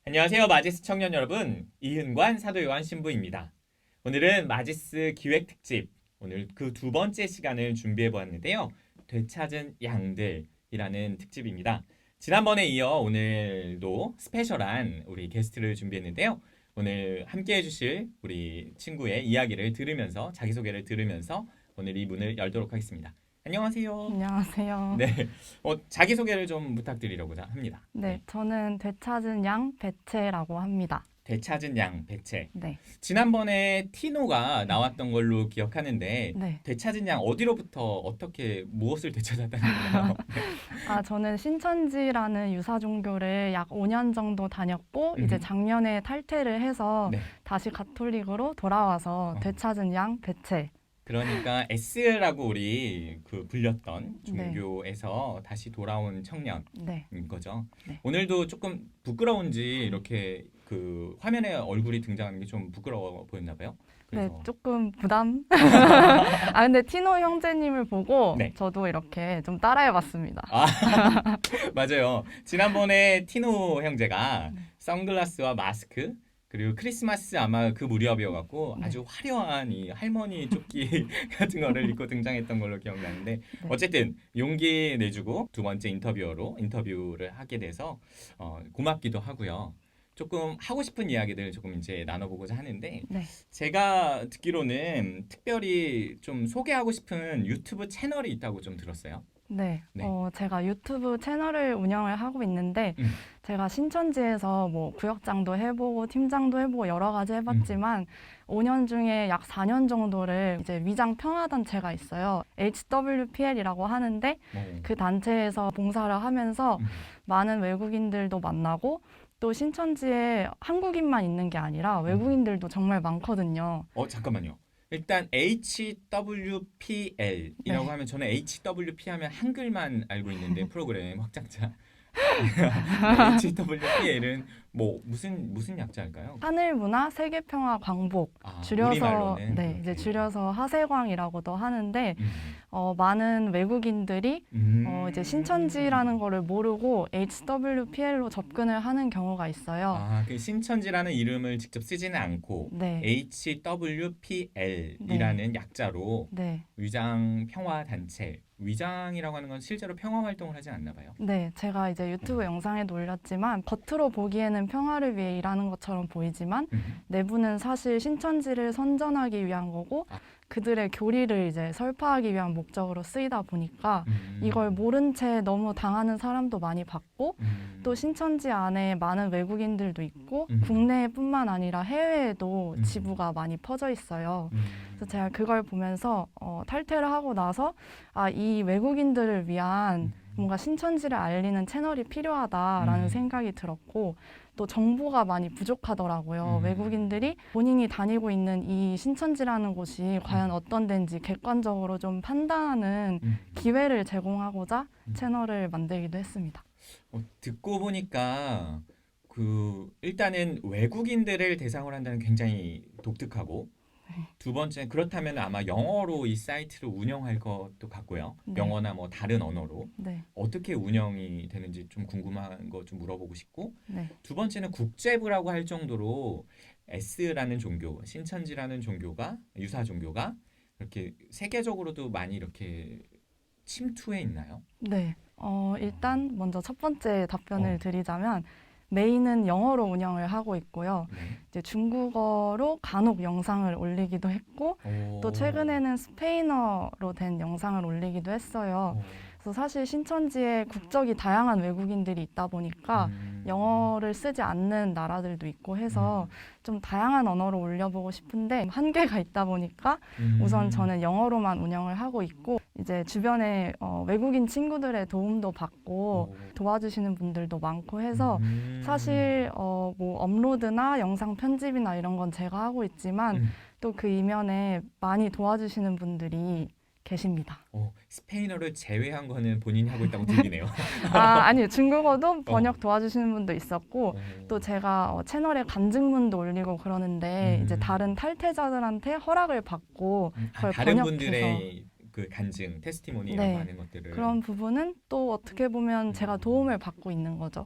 안녕하세요. 마지스 청년 여러분. 이은관 사도요한 신부입니다. 오늘은 마지스 기획 특집, 오늘 그 두 번째 시간을 준비해 보았는데요. 되찾은 양들이라는 특집입니다. 지난번에 이어 오늘도 스페셜한 우리 게스트를 준비했는데요. 오늘 함께 해주실 우리 친구의 이야기를 들으면서, 자기소개를 들으면서 오늘 이 문을 열도록 하겠습니다. 안녕하세요. 안녕하세요. 네, 자기소개를 좀 부탁드리려고 합니다. 네, 저는 되찾은 양 배채라고 합니다. 되찾은 양 배채. 네, 지난번에 티노가 나왔던 걸로 기억하는데 네. 되찾은 양 어디로부터 어떻게 무엇을 되찾았다는 건가요? 저는 신천지라는 유사 종교를 약 5년 정도 다녔고, 이제 작년에 탈퇴를 해서 네. 다시 가톨릭으로 돌아와서 어. 되찾은 양 배채. 그러니까 S라고 우리 그 불렸던 네. 종교에서 다시 돌아온 청년인 네, 거죠. 네. 오늘도 조금 부끄러운지 이렇게 그 화면에 얼굴이 등장하는 게 좀 부끄러워 보였나 봐요. 네, 그래서 조금 부담. 근데 티노 형제님을 보고 네. 저도 이렇게 좀 따라해봤습니다. 아, 맞아요. 지난번에 티노 형제가 선글라스와 마스크 그리고 크리스마스 아마 그 무렵이어갖고 네. 아주 화려한 이 할머니 조끼 같은 거를 입고 등장했던 걸로 기억나는데 네. 어쨌든 용기 내주고 두 번째 인터뷰어로 인터뷰를 하게 돼서 고맙기도 하고요. 조금 하고 싶은 이야기들 조금 이제 나눠보고자 하는데 네. 제가 듣기로는 특별히 좀 소개하고 싶은 유튜브 채널이 있다고 좀 들었어요. 네, 네. 제가 유튜브 채널을 운영을 하고 있는데, 음. 제가 신천지에서 뭐 구역장도 해보고 팀장도 해보고 여러 가지 해봤지만, 5년 중에 약 4년 정도를 이제 위장 평화단체가 있어요. HWPL이라고 하는데, 그 단체에서 봉사를 하면서 많은 외국인들도 만나고, 또 신천지에 한국인만 있는 게 아니라 외국인들도 정말 많거든요. 잠깐만요. 일단 HWPL이라고 네. 하면 저는 HWP 하면 한글만 알고 있는데 프로그램 확장자 HWPL은 뭐 무슨 약자일까요? 하늘문화 세계평화 광복 줄여서 우리말로는 네, 그렇게. 이제 줄여서 하세광이라고도 하는데 음. 많은 외국인들이 이제 신천지라는 거를 모르고 HWPL로 접근을 하는 경우가 있어요. 그 신천지라는 이름을 직접 쓰지는 않고 네. HWPL이라는 약자로 네. 위장 평화 단체. 위장이라고 하는 건 실제로 평화 활동을 하지 않나 봐요. 네, 제가 이제 유튜브 영상에도 올렸지만 겉으로 보기에는 평화를 위해 일하는 것처럼 보이지만 내부는 사실 신천지를 선전하기 위한 거고 그들의 교리를 이제 설파하기 위한 목적으로 쓰이다 보니까 이걸 모른 채 너무 당하는 사람도 많이 봤고 또 신천지 안에 많은 외국인들도 있고 국내뿐만 아니라 해외에도 지부가 많이 퍼져 있어요. 그래서 제가 그걸 보면서 탈퇴를 하고 나서 이 외국인들을 위한 뭔가 신천지를 알리는 채널이 필요하다라는 생각이 들었고 또 정보가 많이 부족하더라고요. 외국인들이 본인이 다니고 있는 이 신천지라는 곳이 과연 어떤 데인지 객관적으로 좀 판단하는 기회를 제공하고자 채널을 만들기도 했습니다. 듣고 보니까 일단은 외국인들을 대상으로 한다는 굉장히 독특하고 두 번째 그렇다면 아마 영어로 이 사이트를 운영할 것도 같고요. 네. 영어나 뭐 다른 언어로 네, 어떻게 운영이 되는지 좀 궁금한 거 좀 물어보고 싶고 네, 두 번째는 국제부라고 할 정도로 S라는 종교, 신천지라는 종교가 유사 종교가 이렇게 세계적으로도 많이 이렇게 침투해 있나요? 네. 일단 먼저 첫 번째 답변을 어. 드리자면 메인은 영어로 운영을 하고 있고요. 네. 이제 중국어로 간혹 영상을 올리기도 했고 또 최근에는 스페인어로 된 영상을 올리기도 했어요. 그래서 사실 신천지에 국적이 다양한 외국인들이 있다 보니까 영어를 쓰지 않는 나라들도 있고 해서 좀 다양한 언어로 올려보고 싶은데 한계가 있다 보니까 우선 저는 영어로만 운영을 하고 있고 이제 주변에 외국인 친구들의 도움도 받고 도와주시는 분들도 많고 해서 사실 뭐 업로드나 영상 편집이나 이런 건 제가 하고 있지만 또 그 이면에 많이 도와주시는 분들이 계십니다. 스페인어를 제외한 거는 본인이 하고 있다고 들리네요. 아니요. 중국어도 번역 도와주시는 분도 있었고 또 제가 채널에 간증문도 올리고 그러는데 이제 다른 탈퇴자들한테 허락을 받고 그걸 다른 번역해서 분들의 그 간증, 테스티모니라고 네. 하는 것들을 그런 부분은 또 어떻게 보면 제가 도움을 받고 있는 거죠.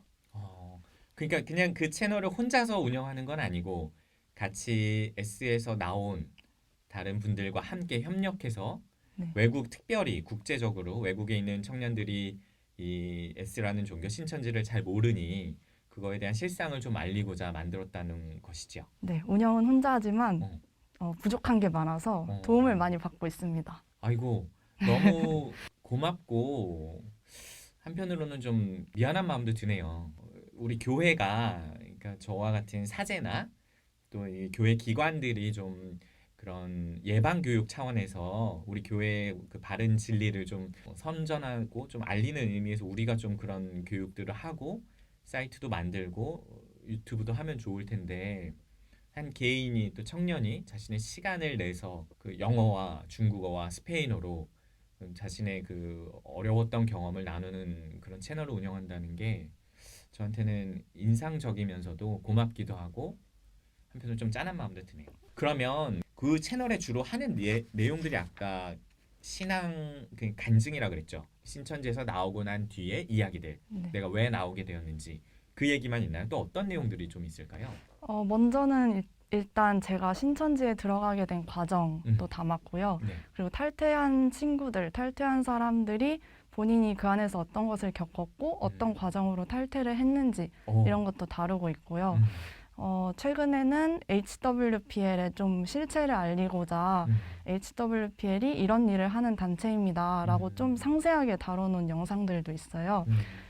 그러니까 그냥 그 채널을 혼자서 운영하는 건 아니고 같이 S에서 나온 다른 분들과 함께 협력해서 네. 외국 특별히 국제적으로 외국에 있는 청년들이 이 S라는 종교 신천지를 잘 모르니 그거에 대한 실상을 좀 알리고자 만들었다는 것이지요. 네, 운영은 혼자 하지만 어, 부족한 게 많아서 어. 도움을 많이 받고 있습니다. 아이고 너무 고맙고 한편으로는 좀 미안한 마음도 드네요. 우리 교회가 그러니까 저와 같은 사제나 또 이 교회 기관들이 좀 그런 예방 교육 차원에서 우리 교회의 그 바른 진리를 좀 선전하고 좀 알리는 의미에서 우리가 좀 그런 교육들을 하고 사이트도 만들고 유튜브도 하면 좋을 텐데 한 개인이 또 청년이 자신의 시간을 내서 그 영어와 중국어와 스페인어로 자신의 그 어려웠던 경험을 나누는 그런 채널을 운영한다는 게 저한테는 인상적이면서도 고맙기도 하고 한편으로 좀 짠한 마음도 드네요. 그러면 그 채널에 주로 하는 내용들이 아까 신앙 그 간증이라 그랬죠. 신천지에서 나오고 난 뒤에 이야기들, 네. 내가 왜 나오게 되었는지 그 얘기만 있나요? 또 어떤 내용들이 좀 있을까요? 먼저는 일단 제가 신천지에 들어가게 된 과정도 음. 담았고요. 네. 그리고 탈퇴한 친구들, 탈퇴한 사람들이 본인이 그 안에서 어떤 것을 겪었고 어떤 과정으로 탈퇴를 했는지 이런 것도 다루고 있고요. 음. 최근에는 HWPL에 좀 실체를 알리고자 HWPL이 이런 일을 하는 단체입니다라고 좀 상세하게 다뤄놓은 영상들도 있어요.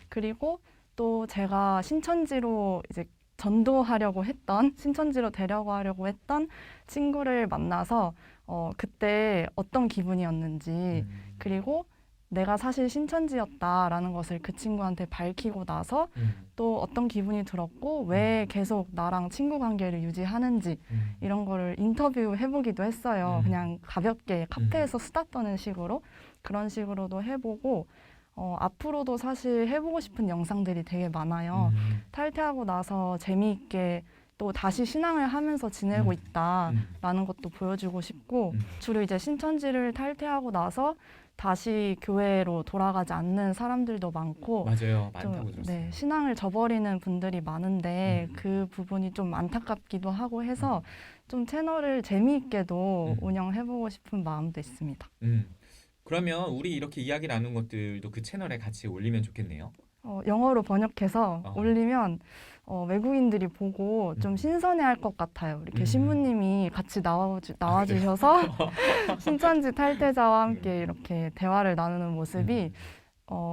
그리고 또 제가 신천지로 이제 전도하려고 했던, 신천지로 데려가려고 했던 친구를 만나서 그때 어떤 기분이었는지, 그리고 내가 사실 신천지였다라는 것을 그 친구한테 밝히고 나서 또 어떤 기분이 들었고 왜 계속 나랑 친구 관계를 유지하는지 이런 거를 인터뷰 해보기도 했어요. 그냥 가볍게 카페에서 수다 떠는 식으로 그런 식으로도 해보고 앞으로도 사실 해보고 싶은 영상들이 되게 많아요. 탈퇴하고 나서 재미있게 또 다시 신앙을 하면서 지내고 있다라는 것도 보여주고 싶고 주로 이제 신천지를 탈퇴하고 나서 다시 교회로 돌아가지 않는 사람들도 많고 맞아요. 좀, 많다고 들었어요. 네, 신앙을 저버리는 분들이 많은데 음. 그 부분이 좀 안타깝기도 하고 해서 좀 채널을 재미있게도 운영해보고 싶은 마음도 있습니다. 그러면 우리 이렇게 이야기 나눈 것들도 그 채널에 같이 올리면 좋겠네요. 영어로 번역해서 어. 올리면 외국인들이 보고 좀 신선해할 것 같아요. 이렇게 신부님이 같이 나와주셔서 신천지 탈퇴자와 함께 이렇게 대화를 나누는 모습이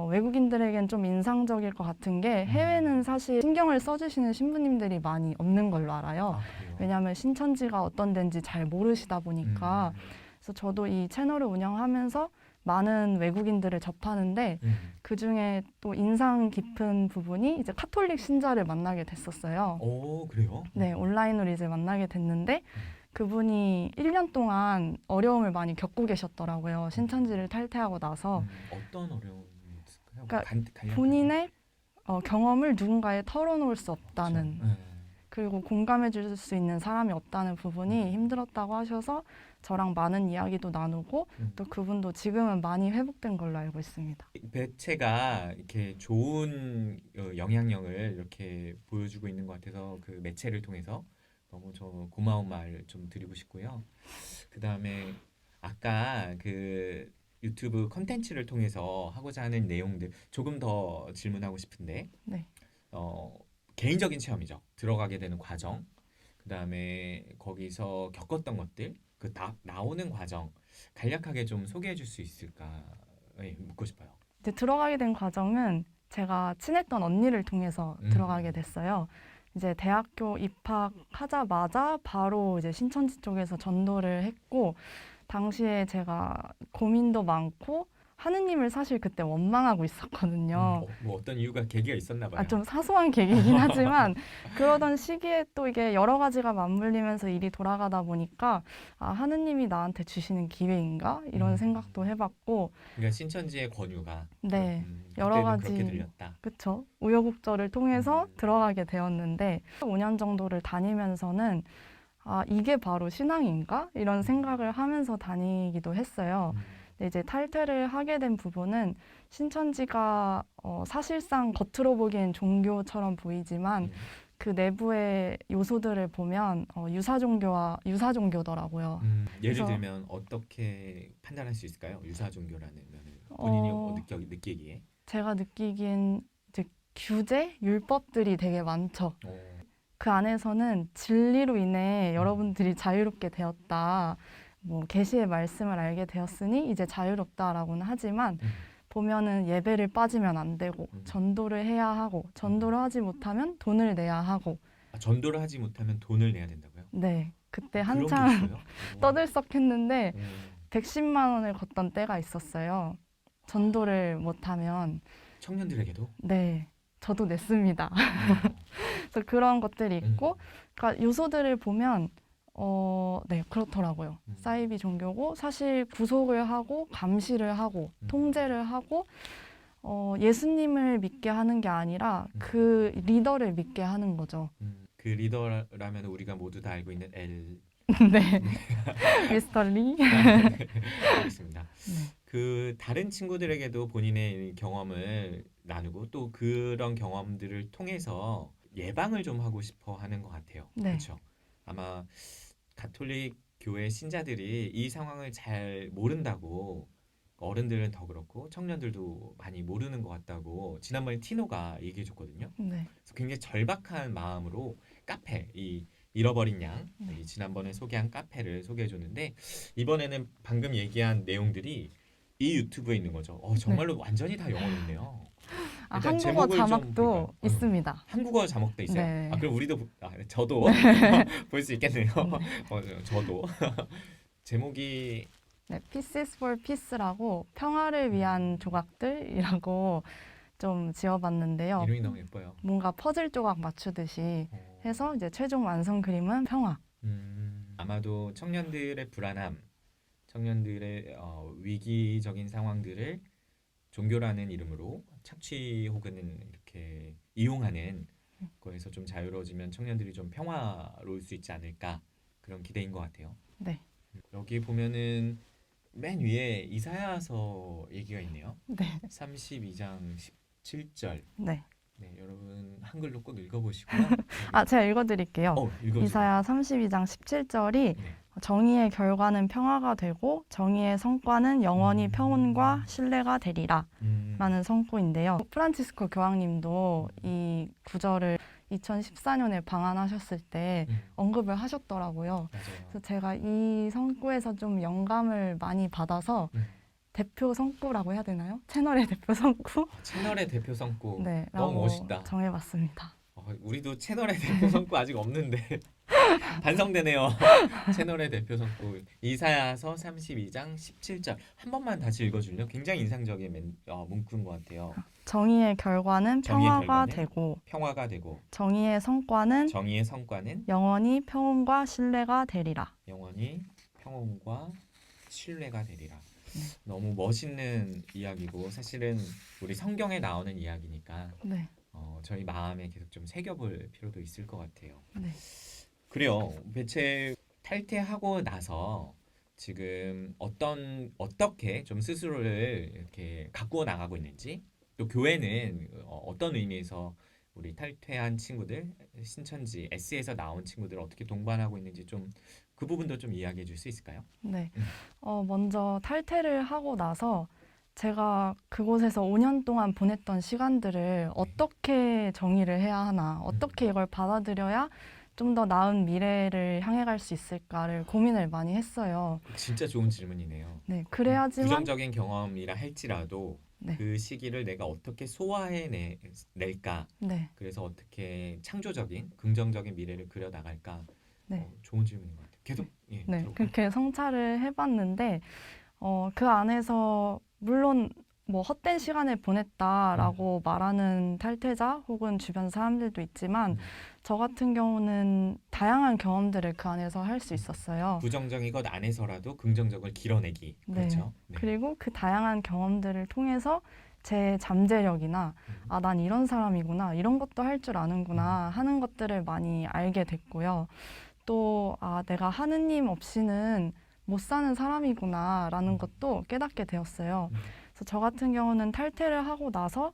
외국인들에겐 좀 인상적일 것 같은 게 해외는 사실 신경을 써주시는 신부님들이 많이 없는 걸로 알아요. 그래요? 왜냐하면 신천지가 어떤 데인지 잘 모르시다 보니까. 그래서 저도 이 채널을 운영하면서 많은 외국인들을 접하는데 그 중에 또 인상 깊은 부분이 이제 카톨릭 신자를 만나게 됐었어요. 오, 그래요? 네, 온라인으로 이제 만나게 됐는데 그분이 1년 동안 어려움을 많이 겪고 계셨더라고요. 신천지를 탈퇴하고 나서. 어떤 어려움이 있을까요? 그러니까 간략하게. 본인의 경험을 누군가에 털어놓을 수 없다는 그렇죠. 그리고 공감해 줄 수 있는 사람이 없다는 부분이 힘들었다고 하셔서 저랑 많은 이야기도 나누고 또 그분도 지금은 많이 회복된 걸로 알고 있습니다. 매체가 이렇게 좋은 영향력을 이렇게 보여주고 있는 것 같아서 그 매체를 통해서 너무 저 고마운 말 좀 드리고 싶고요. 그 다음에 아까 그 유튜브 컨텐츠를 통해서 하고자 하는 내용들 조금 더 질문하고 싶은데 네. 개인적인 체험이죠. 들어가게 되는 과정, 그 다음에 거기서 겪었던 것들, 그 나오는 과정 간략하게 좀 소개해 줄 수 있을까 묻고 싶어요. 이제 들어가게 된 과정은 제가 친했던 언니를 통해서 들어가게 됐어요. 이제 대학교 입학하자마자 바로 이제 신천지 쪽에서 전도를 했고 당시에 제가 고민도 많고 하느님을 사실 그때 원망하고 있었거든요. 뭐 어떤 이유가 계기가 있었나 봐요. 좀 사소한 계기이긴 하지만 그러던 시기에 또 이게 여러 가지가 맞물리면서 일이 돌아가다 보니까 하느님이 나한테 주시는 기회인가 이런 생각도 해봤고 그러니까 신천지의 권유가 네 여러 가지 그렇게 들렸다. 그렇죠. 우여곡절을 통해서 들어가게 되었는데 5년 정도를 다니면서는 이게 바로 신앙인가 이런 생각을 하면서 다니기도 했어요. 근데 이제 탈퇴를 하게 된 부분은 신천지가 사실상 겉으로 보기엔 종교처럼 보이지만 그 내부의 요소들을 보면 유사 종교더라고요. 예를 그래서- 들면 어떻게 판단할 수 있을까요? 유사 종교라는 면을 본인이 느끼기에. 제가 느끼기엔 이제 규제, 율법들이 되게 많죠. 그 안에서는 진리로 인해 여러분들이 자유롭게 되었다. 뭐 계시의 말씀을 알게 되었으니 이제 자유롭다라고는 하지만 보면은 예배를 빠지면 안 되고 전도를 해야 하고 전도를 하지 못하면 돈을 내야 하고 전도를 하지 못하면 돈을 내야 된다고요? 네 그때 그런 게 한창 있어요? 떠들썩했는데 110만 원을 걷던 때가 있었어요. 전도를 못하면 청년들에게도? 네 저도 냈습니다. 그래서 그런 것들이 있고 그러니까 요소들을 보면 네 그렇더라고요. 사이비 종교고 사실 구속을 하고 감시를 하고 통제를 하고 예수님을 믿게 하는 게 아니라 그 리더를 믿게 하는 거죠. 그 리더라면 우리가 모두 다 알고 있는 L. 네, 미스터 리. 알겠습니다. 그 다른 친구들에게도 본인의 경험을 나누고 또 그런 경험들을 통해서 예방을 좀 하고 싶어 하는 것 같아요. 네. 그렇죠. 아마 가톨릭 교회 신자들이 이 상황을 잘 모른다고 어른들은 더 그렇고 청년들도 많이 모르는 것 같다고 지난번에 티노가 얘기해 줬거든요. 네, 그래서 굉장히 절박한 마음으로 카페 이 잃어버린 양 이 지난번에 소개한 카페를 소개해 줬는데 이번에는 방금 얘기한 내용들이 이 유튜브에 있는 거죠. 정말로 완전히 다 영어로 있네요. 아, 일단 한국어 제목을 좀 자막도 볼까요? 있습니다. 한국어 자막도 있어요. 네. 그럼 우리도 저도 볼 수 있겠네요. 저도 제목이 네, Pieces for Peace라고 평화를 위한 조각들이라고 좀 지어봤는데요. 이름이 너무 예뻐요. 뭔가 퍼즐 조각 맞추듯이 해서 이제 최종 완성 그림은 평화. 아마도 청년들의 불안함, 청년들의 위기적인 상황들을 종교라는 이름으로 착취 혹은 이렇게 이용하는 거에서 좀 자유로워지면 청년들이 좀 평화로울 수 있지 않을까 그런 기대인 것 같아요. 네, 여기 보면은 맨 위에 이사야서 얘기가 있네요. 네, 32장 17절. 네. 네, 여러분 한글로 꼭 읽어보시고요. 아, 제가 읽어드릴게요. 읽어주세요. 이사야 32장 17절이 네. 정의의 결과는 평화가 되고 정의의 성과는 영원히 평온과 신뢰가 되리라 라는 성구인데요. 프란치스코 교황님도 이 구절을 2014년에 방한하셨을 때 언급을 하셨더라고요. 맞아요. 그래서 제가 이 성구에서 좀 영감을 많이 받아서 대표 성구라고 해야 되나요? 채널의 대표 성구? 채널의 대표 성구 네, 너무 라고 멋있다. 정해봤습니다. 우리도 채널의 대표 성구 아직 없는데 반성되네요. 채널의 대표 성구 이사야서 32장 17절 한 번만 다시 읽어줄래요? 굉장히 인상적인 문구인 것 같아요. 정의의 결과는 정의의 평화가 결과는 되고 평화가 되고 정의의 성과는 정의의 성과는 영원히 평온과 신뢰가 되리라. 영원히 평온과 신뢰가 되리라. 너무 멋있는 이야기고 사실은 우리 성경에 나오는 이야기니까 네, 저희 마음에 계속 좀 새겨볼 필요도 있을 것 같아요. 네. 그래요. 대체 탈퇴하고 나서 지금 어떻게 좀 스스로를 이렇게 가꾸어 나가고 있는지 또 교회는 어떤 의미에서 우리 탈퇴한 친구들 신천지 S에서 나온 친구들 어떻게 동반하고 있는지 좀 그 부분도 좀 이야기해 줄 수 있을까요? 네. 먼저 탈퇴를 하고 나서 제가 그곳에서 5년 동안 보냈던 시간들을 어떻게 정의를 해야 하나, 어떻게 이걸 받아들여야 좀 더 나은 미래를 향해 갈 수 있을까를 고민을 많이 했어요. 진짜 좋은 질문이네요. 네, 그래야지만 부정적인 경험이라 할지라도 네. 그 시기를 내가 어떻게 낼까? 네, 그래서 어떻게 창조적인 긍정적인 미래를 그려 나갈까? 네. 좋은 질문인 것 같아요. 계속 네, 들어볼까요? 그렇게 성찰을 해봤는데 그 안에서 물론 뭐 헛된 시간을 보냈다라고 말하는 탈퇴자 혹은 주변 사람들도 있지만 저 같은 경우는 다양한 경험들을 그 안에서 할 수 있었어요. 부정적인 것 안에서라도 긍정적을 길어내기. 네. 그렇죠. 네. 그리고 그 다양한 경험들을 통해서 제 잠재력이나 난 이런 사람이구나, 이런 것도 할 줄 아는구나 하는 것들을 많이 알게 됐고요. 또 내가 하느님 없이는 못 사는 사람이구나라는 것도 깨닫게 되었어요. 그래서 저 같은 경우는 탈퇴를 하고 나서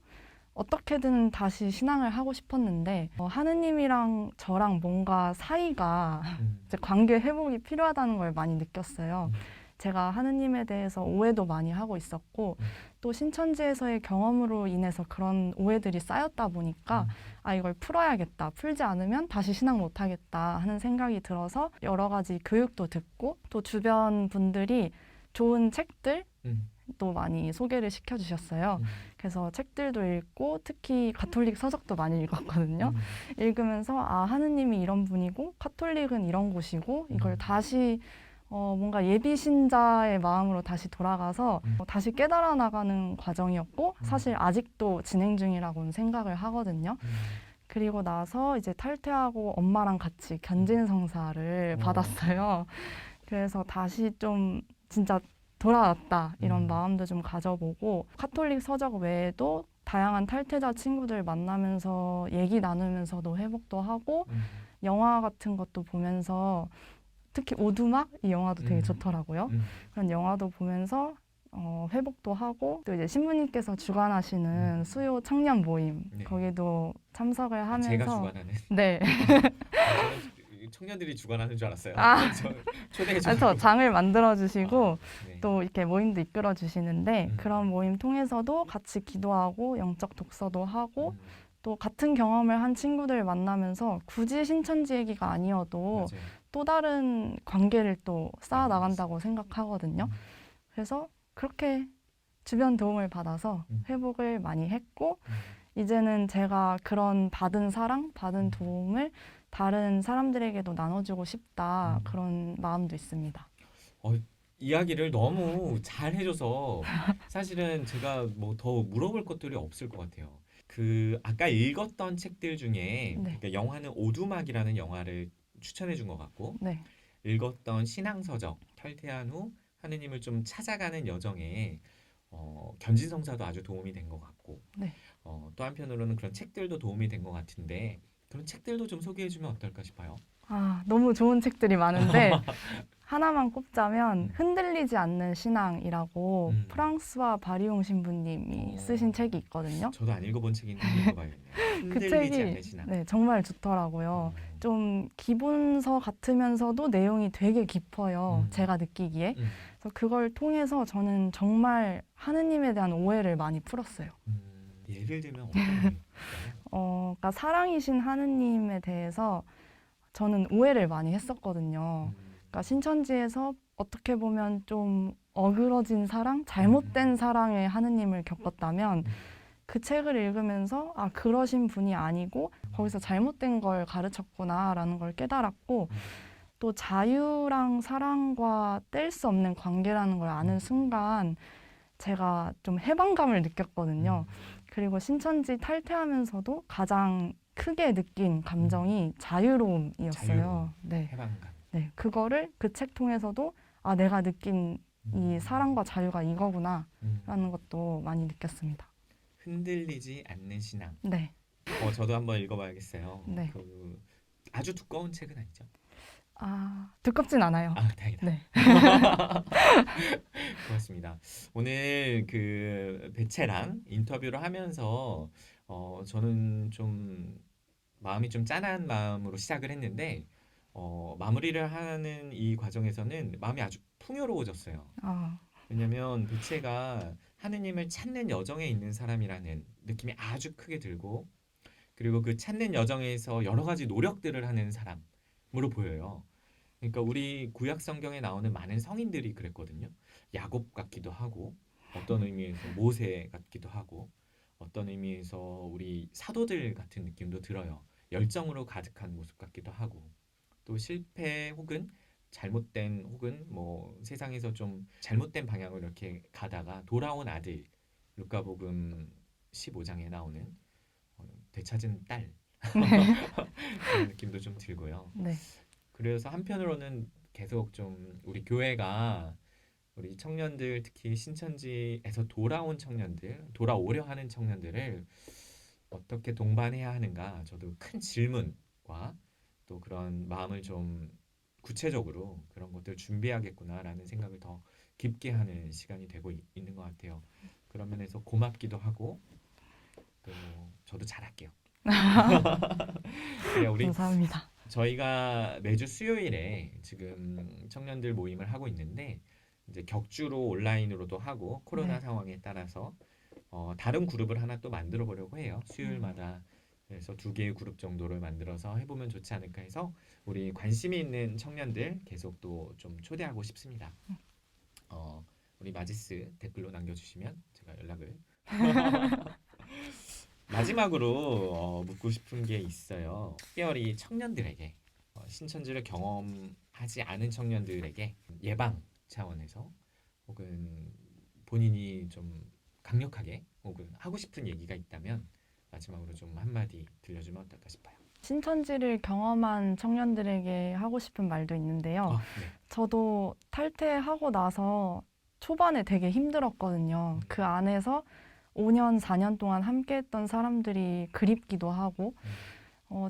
어떻게든 다시 신앙을 하고 싶었는데 하느님이랑 저랑 뭔가 사이가 이제 관계 회복이 필요하다는 걸 많이 느꼈어요. 제가 하느님에 대해서 오해도 많이 하고 있었고 또 신천지에서의 경험으로 인해서 그런 오해들이 쌓였다 보니까 아 이걸 풀어야겠다. 풀지 않으면 다시 신앙 못 하겠다 하는 생각이 들어서 여러 가지 교육도 듣고 또 주변 분들이 좋은 책들 또 많이 소개를 시켜주셨어요. 그래서 책들도 읽고 특히 가톨릭 서적도 많이 읽었거든요. 읽으면서 아 하느님이 이런 분이고 카톨릭은 이런 곳이고 이걸 다시 뭔가 예비 신자의 마음으로 다시 돌아가서 다시 깨달아 나가는 과정이었고 사실 아직도 진행 중이라고는 생각을 하거든요. 그리고 나서 이제 탈퇴하고 엄마랑 같이 견진성사를 받았어요. 그래서 다시 좀 진짜 돌아왔다 이런 마음도 좀 가져보고 카톨릭 서적 외에도 다양한 탈퇴자 친구들 만나면서 얘기 나누면서도 회복도 하고 영화 같은 것도 보면서 특히 오두막 이 영화도 되게 좋더라고요. 그런 영화도 보면서 회복도 하고 또 이제 신부님께서 주관하시는 수요 청년 모임 네. 거기도 참석을 하면서 제가 주관하는. 네. 저는 청년들이 주관하는 줄 알았어요. 아. 초대해 그래서 주고. 장을 만들어 주시고 네. 또 이렇게 모임도 이끌어 주시는데 그런 모임 통해서도 같이 기도하고 영적 독서도 하고 또 같은 경험을 한 친구들 만나면서 굳이 신천지 얘기가 아니어도 맞아요. 또 다른 관계를 또 쌓아 나간다고 생각하거든요. 그래서 그렇게 주변 도움을 받아서 회복을 많이 했고 이제는 제가 그런 받은 사랑, 받은 도움을 다른 사람들에게도 나눠주고 싶다 그런 마음도 있습니다. 이야기를 너무 잘 해줘서 사실은 제가 뭐 더 물어볼 것들이 없을 것 같아요. 그 아까 읽었던 책들 중에 네. 그러니까 영화는 오두막이라는 영화를 추천해 준 것 같고 네, 읽었던 신앙서적 탈퇴한 후 하느님을 좀 찾아가는 여정에 견진성사도 아주 도움이 된 것 같고 네. 또 한편으로는 그런 책들도 도움이 된 것 같은데 그런 책들도 좀 소개해 주면 어떨까 싶어요. 아, 너무 좋은 책들이 많은데 하나만 꼽자면 흔들리지 않는 신앙이라고 프랑스와 바리옹 신부님이 쓰신 책이 있거든요. 저도 안 읽어본 책인데 한번 읽어봐야겠네요. 그 흔들리지 않는 책이 신앙. 네, 정말 좋더라고요. 좀 기본서 같으면서도 내용이 되게 깊어요. 제가 느끼기에. 그래서 그걸 통해서 저는 정말 하느님에 대한 오해를 많이 풀었어요. 예를 들면 어떤 게 그러니까 사랑이신 하느님에 대해서 저는 오해를 많이 했었거든요. 그러니까 신천지에서 어떻게 보면 좀 어그러진 사랑, 잘못된 사랑의 하느님을 겪었다면 그 책을 읽으면서 아 그러신 분이 아니고 거기서 잘못된 걸 가르쳤구나라는 걸 깨달았고 또 자유랑 사랑과 뗄 수 없는 관계라는 걸 아는 순간 제가 좀 해방감을 느꼈거든요. 그리고 신천지 탈퇴하면서도 가장 크게 느낀 감정이 자유로움이었어요. 자유로움. 네. 해방감. 네. 그거를 그 책 통해서도 아, 내가 느낀 이 사랑과 자유가 이거구나라는 것도 많이 느꼈습니다. 흔들리지 않는 신앙. 네. 저도 한번 읽어봐야겠어요. 네. 그 아주 두꺼운 책은 아니죠? 아, 두껍진 않아요. 아, 다행이다. 네. 고맙습니다. 오늘 그 배채랑 인터뷰를 하면서 저는 좀 마음이 좀 짠한 마음으로 시작을 했는데 마무리를 하는 이 과정에서는 마음이 아주 풍요로워졌어요. 아, 왜냐면 배채가 하느님을 찾는 여정에 있는 사람이라는 느낌이 아주 크게 들고 그리고 그 찾는 여정에서 여러 가지 노력들을 하는 사람으로 보여요. 그러니까 우리 구약 성경에 나오는 많은 성인들이 그랬거든요. 야곱 같기도 하고 어떤 의미에서 모세 같기도 하고 어떤 의미에서 우리 사도들 같은 느낌도 들어요. 열정으로 가득한 모습 같기도 하고 또 실패 혹은 잘못된 혹은 뭐 세상에서 좀 잘못된 방향으로 이렇게 가다가 돌아온 아들 루카복음 15장에 나오는 되찾은 딸 그런 느낌도 좀 들고요. 네. 그래서 한편으로는 계속 좀 우리 교회가 우리 청년들 특히 신천지에서 돌아온 청년들 돌아오려 하는 청년들을 어떻게 동반해야 하는가 저도 큰 질문과 또 그런 마음을 좀 구체적으로 그런 것들 준비하겠구나라는 생각을 더 깊게 하는 시간이 되고 있는 것 같아요. 그런 면에서 고맙기도 하고 또 저도 잘할게요. 그래 우리 감사합니다. 저희가 매주 수요일에 지금 청년들 모임을 하고 있는데 이제 격주로 온라인으로도 하고 코로나 네. 상황에 따라서 다른 그룹을 하나 또 만들어 보려고 해요. 수요일마다 그래서 2개의 그룹 정도를 만들어서 해보면 좋지 않을까 해서 우리 관심이 있는 청년들 계속 또 좀 초대하고 싶습니다. 우리 마지스 댓글로 남겨주시면 제가 연락을 마지막으로 묻고 싶은 게 있어요. 특별히 청년들에게 신천지를 경험하지 않은 청년들에게 예방 차원에서 혹은 본인이 좀 강력하게 혹은 하고 싶은 얘기가 있다면 마지막으로 좀 한마디 들려주면 어떨까 싶어요. 신천지를 경험한 청년들에게 하고 싶은 말도 있는데요. 네. 저도 탈퇴하고 나서 초반에 되게 힘들었거든요. 그 안에서 5년, 4년 동안 함께했던 사람들이 그립기도 하고,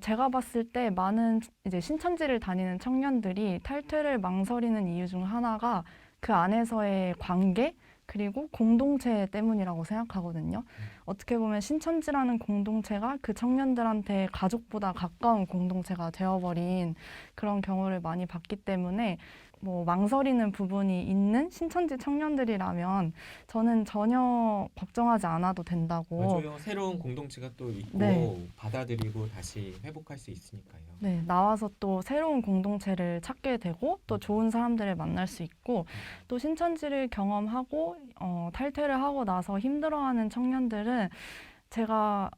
제가 봤을 때 많은 이제 신천지를 다니는 청년들이 탈퇴를 망설이는 이유 중 하나가 그 안에서의 관계, 그리고 공동체 때문이라고 생각하거든요. 어떻게 보면 신천지라는 공동체가 그 청년들한테 가족보다 가까운 공동체가 되어버린 그런 경우를 많이 봤기 때문에 뭐 망설이는 부분이 있는 신천지 청년들이라면 저는 전혀 걱정하지 않아도 된다고. 맞아요. 새로운 공동체가 또 있고 네. 받아들이고 다시 회복할 수 있으니까요. 네, 나와서 또 새로운 공동체를 찾게 되고 또 좋은 사람들을 만날 수 있고 또 신천지를 경험하고 탈퇴를 하고 나서 힘들어하는 청년들은 제가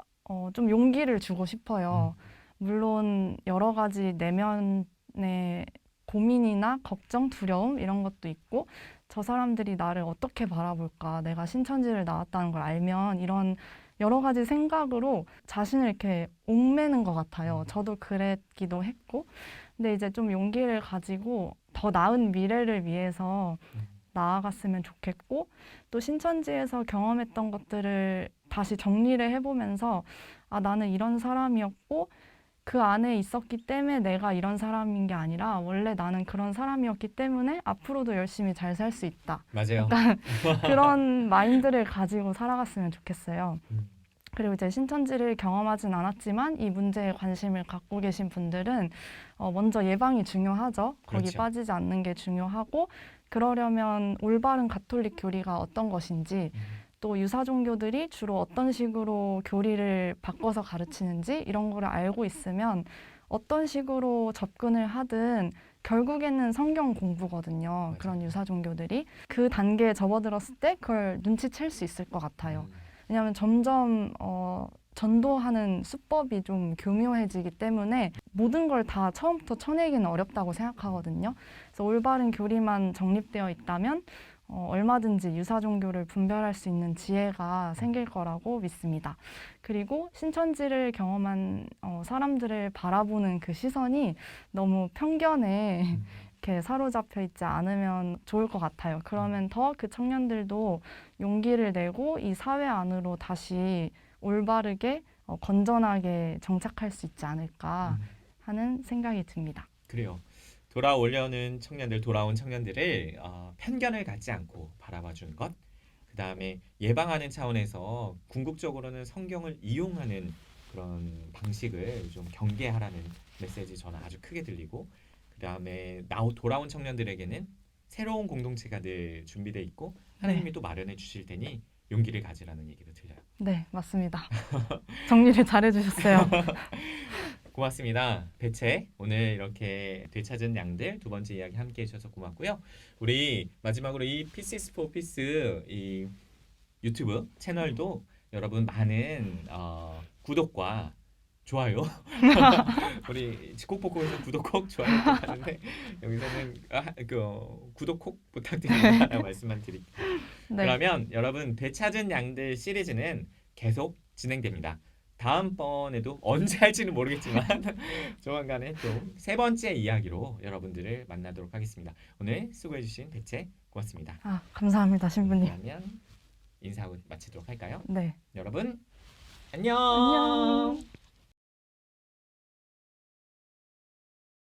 좀 용기를 주고 싶어요. 물론 여러 가지 내면의 고민이나 걱정, 두려움 이런 것도 있고 저 사람들이 나를 어떻게 바라볼까? 내가 신천지를 나왔다는 걸 알면 이런 여러 가지 생각으로 자신을 이렇게 옥매는 것 같아요. 저도 그랬기도 했고. 근데 이제 좀 용기를 가지고 더 나은 미래를 위해서 나아갔으면 좋겠고, 또 신천지에서 경험했던 것들을 다시 정리를 해보면서, 아, 나는 이런 사람이었고, 그 안에 있었기 때문에 내가 이런 사람인 게 아니라, 원래 나는 그런 사람이었기 때문에 앞으로도 열심히 잘 살 수 있다. 맞아요. 그런 마인드를 가지고 살아갔으면 좋겠어요. 음, 그리고 이제 신천지를 경험하진 않았지만 이 문제에 관심을 갖고 계신 분들은 먼저 예방이 중요하죠. 거기 그렇죠. 빠지지 않는 게 중요하고 그러려면 올바른 가톨릭 교리가 어떤 것인지 또 유사 종교들이 주로 어떤 식으로 교리를 바꿔서 가르치는지 이런 거를 알고 있으면 어떤 식으로 접근을 하든 결국에는 성경 공부거든요. 맞아요. 그런 유사 종교들이 그 단계에 접어들었을 때 그걸 눈치챌 수 있을 것 같아요. 왜냐하면 점점 전도하는 수법이 좀 교묘해지기 때문에 모든 걸 다 처음부터 쳐내기는 어렵다고 생각하거든요. 그래서 올바른 교리만 정립되어 있다면 얼마든지 유사 종교를 분별할 수 있는 지혜가 생길 거라고 믿습니다. 그리고 신천지를 경험한 사람들을 바라보는 그 시선이 너무 편견에 이렇게 사로잡혀 있지 않으면 좋을 것 같아요. 그러면 더 그 청년들도 용기를 내고 이 사회 안으로 다시 올바르게 건전하게 정착할 수 있지 않을까 하는 생각이 듭니다. 그래요. 돌아온 청년들을 편견을 갖지 않고 바라봐 주는 것. 그 다음에 예방하는 차원에서 궁극적으로는 성경을 이용하는 그런 방식을 좀 경계하라는 메시지 저는 아주 크게 들리고, 그 다음에 돌아온 청년들에게는 새로운 공동체가 늘 준비돼 있고 하나님이 또 마련해 주실 테니 용기를 가지라는 얘기도 들려요. 네, 맞습니다. 정리를 잘 해주셨어요. 고맙습니다. 배채 오늘 이렇게 되찾은 양들 2번째 이야기 함께 해주셔서 고맙고요. 우리 마지막으로 이 Pieces for Peace 이 유튜브 채널도 여러분 많은 구독과 좋아요 우리 직콕보고에서 구독 꼭 좋아요 꼭 하는데 여기서는 구독 꼭 부탁드립니다 라고 말씀만 드릴게요. 네. 그러면 여러분 되찾은 양들 시리즈는 계속 진행됩니다. 다음번에도 언제 할지는 모르겠지만 조만간에 또 3번째 이야기로 여러분들을 만나도록 하겠습니다. 오늘 수고해주신 배채 고맙습니다. 감사합니다, 신부님. 그러면 인사하고 마치도록 할까요? 네. 여러분 안녕. 안녕.